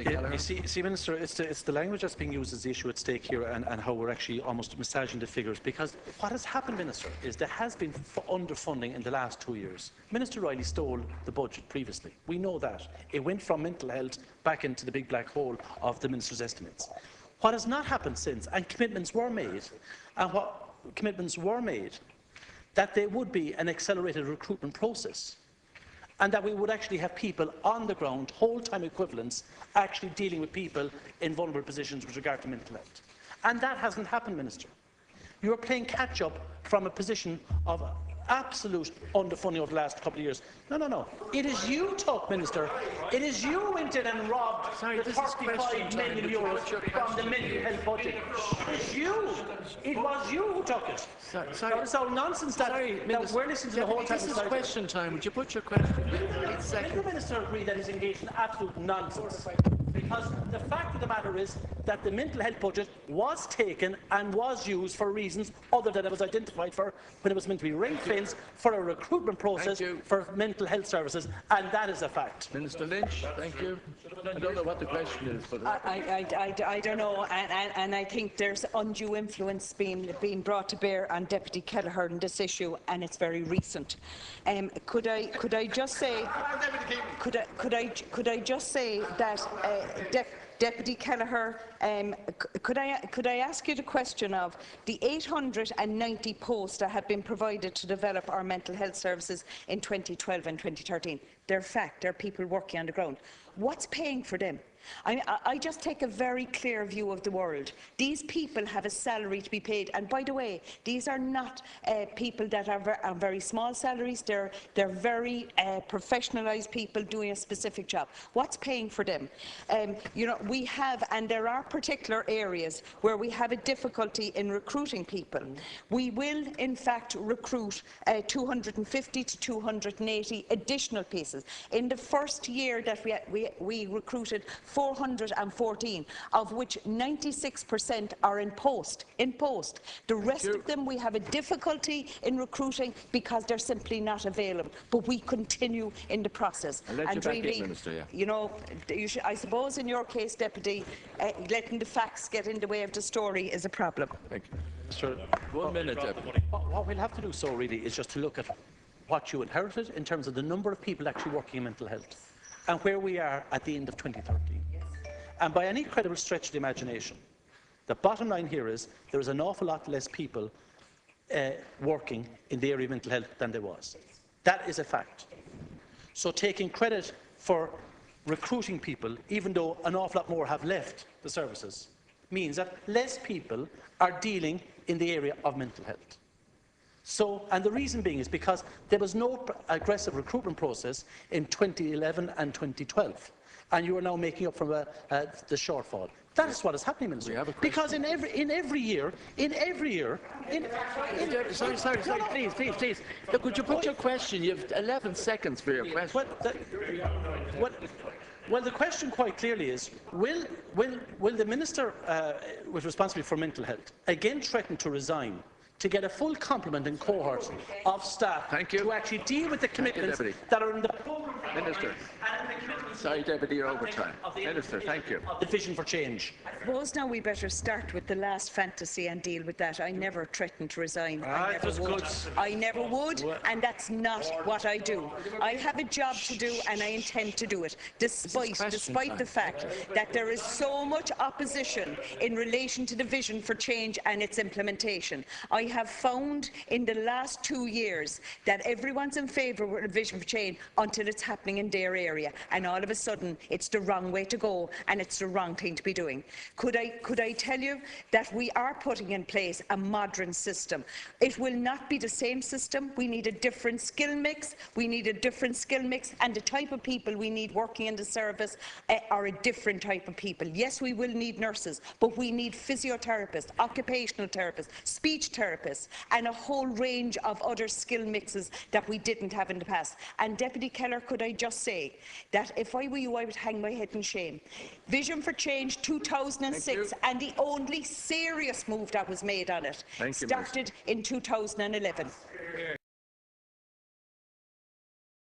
Deputy Kelleher. You see, Minister, it's the language that's being used as the issue at stake here, and how we're actually almost massaging the figures. Because what has happened, Minister, is there has been underfunding in the last 2 years. Minister Riley stole the budget previously. We know that. It went from mental health back into the big black hole of the Minister's estimates. What has not happened since, and commitments were made, that there would be an accelerated recruitment process, and that we would actually have people on the ground, whole-time equivalents, actually dealing with people in vulnerable positions with regard to mental health. And that hasn't happened, Minister. You are playing catch-up from a position of absolute underfunding over the last couple of years. No. It is you, Tuck, Minister. It is you who went in and robbed the 35 million euros from the mental health budget. It's you. It was you who took it. It's all nonsense that we're listening to the whole time. This is question time. Would you put your question? Let the Minister agree that he's engaged in absolute nonsense. Because the fact of the matter is that the mental health budget was taken and was used for reasons other than it was identified for when it was meant to be ring-fenced for a recruitment process for mental health services, and that is a fact. Minister Lynch, thank you. I don't know what the question is. But I don't know, and I think there's undue influence being brought to bear on Deputy Kelleher on this issue, and it's very recent. Could I just say that Deputy Kelleher, could I ask you the question of the 890 posts that have been provided to develop our mental health services in 2012 and 2013? They're fact. They're people working on the ground. What's paying for them? I just take a very clear view of the world. These people have a salary to be paid, and by the way, these are not people that are very small salaries. They're very professionalised people doing a specific job. What's paying for them? You know, we have, and there are particular areas where we have a difficulty in recruiting people. We will, in fact, recruit 250 to 280 additional pieces. In the first year that we recruited 414, of which 96% are in post. The rest of them we have a difficulty in recruiting because they're simply not available. But we continue in the process. And really, Minister, you know, I suppose in your case, Deputy, letting the facts get in the way of the story is a problem. Thank you. Sir, 1 minute, Deputy. What we'll have to do so really is just to look at what you inherited in terms of the number of people actually working in mental health, and where we are at the end of 2013. Yes. And by any credible stretch of the imagination, the bottom line here is there is an awful lot less people working in the area of mental health than there was. That is a fact. So taking credit for recruiting people, even though an awful lot more have left the services, means that less people are dealing in the area of mental health. So, and the reason being is because there was no aggressive recruitment process in 2011 and 2012, and you are now making up for the shortfall. That is what is happening, Minister. Because in every year. Sorry, please. Look, would you put your question? You have 11 seconds for your question. Well, the question quite clearly is, will the Minister with responsibility for mental health again threaten to resign to get a full complement and cohort of staff to actually deal with the commitments that are in the Minister. Sorry, Deputy, you're over time. Minister, thank you. The vision for change. I suppose now we better start with the last fantasy and deal with that. I never threatened to resign. I never would, and that's not what I do. I have a job to do, and I intend to do it, despite the fact that there is so much opposition in relation to the vision for change and its implementation. I have found in the last 2 years that everyone's in favour of a vision for change until it's happening in their area, and all of a sudden it's the wrong way to go and it's the wrong thing to be doing. Could I tell you that we are putting in place a modern system? It will not be the same system. We need a different skill mix. And the type of people we need working in the service are a different type of people. Yes, we will need nurses, but we need physiotherapists, occupational therapists, speech therapists, and a whole range of other skill mixes that we didn't have in the past. And Deputy Kelleher, could I just say that if I were you, I would hang my head in shame. Vision for Change 2006, and the only serious move that was made on it started in 2011.